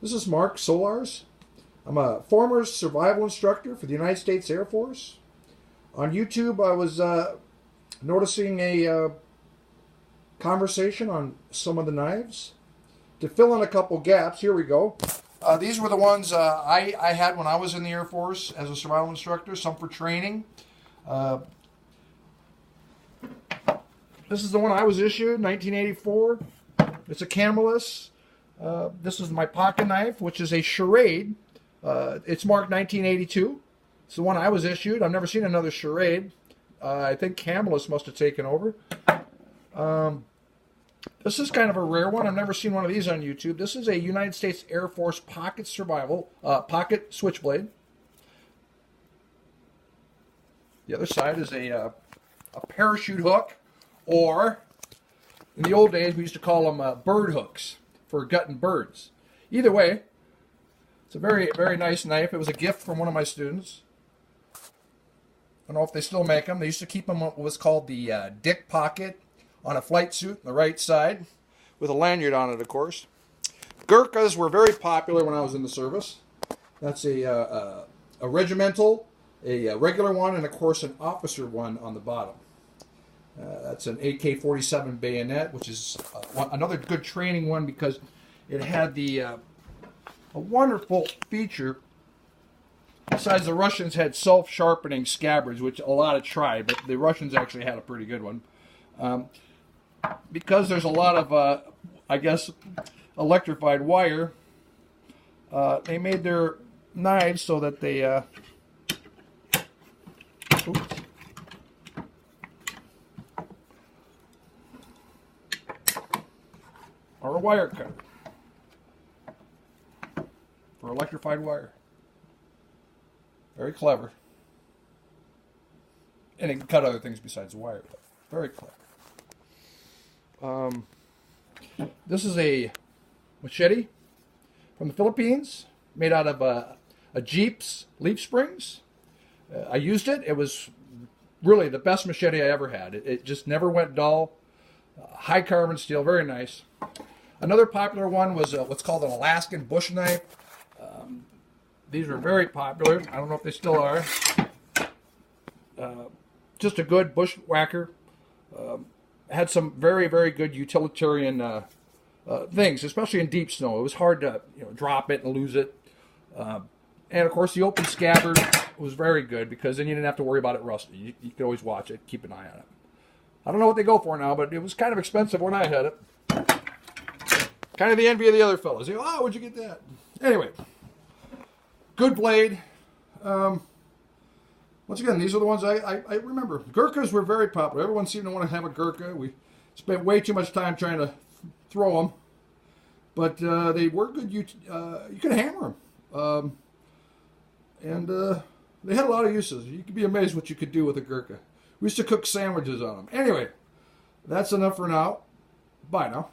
This is Mark Solars. I'm a former survival instructor for the United States Air Force. On YouTube, I was noticing a conversation on some of the knives. To fill in a couple gaps, here we go. These were the ones I had when I was in the Air Force as a survival instructor, some for training. This is the one I was issued, 1984. It's a Camelus. This is my pocket knife, which is a Charade. It's marked 1982. It's the one I was issued. I've never seen another Charade. I think Camelus must have taken over. This is kind of a rare one. I've never seen one of these on YouTube. This is a United States Air Force pocket pocket switchblade. The other side is a parachute hook, or in the old days we used to call them bird hooks for gutting birds. Either way, it's a very, very nice knife. It was a gift from one of my students. I don't know if they still make them. They used to keep them what was called the dick pocket on a flight suit on the right side with a lanyard on it, of course. Gurkhas were very popular when I was in the service. That's a regimental, a regular one, and of course an officer one on the bottom. That's an AK-47 bayonet, which is another good training one because it had a wonderful feature. Besides, the Russians had self-sharpening scabbards, which a lot have tried, but the Russians actually had a pretty good one. Because there's a lot of, I guess, electrified wire, they made their knives so that they... oops. Or a wire cutter for electrified wire. Very clever. And it can cut other things besides wire, but very clever. This is a machete from the Philippines, made out of a Jeep's leaf springs. I used it. It was really the best machete I ever had. It just never went dull. High carbon steel, very nice. Another popular one was what's called an Alaskan bush knife. These were very popular. I don't know if they still are. Just a good bushwhacker. Had some very, very good utilitarian things, especially in deep snow. It was hard to drop it and lose it. And of course, the open scabbard was very good because then you didn't have to worry about it rusting. You could always watch it, keep an eye on it. I don't know what they go for now, but it was kind of expensive when I had it. Kind of the envy of the other fellas. They go, oh, where'd you get that? Anyway, good blade. Once again, these are the ones I remember. Gurkhas were very popular. Everyone seemed to want to have a Gurkha. We spent way too much time trying to throw them. But they were good. You could hammer them. And they had a lot of uses. You could be amazed what you could do with a Gurkha. We used to cook sandwiches on them. Anyway, that's enough for now. Bye now.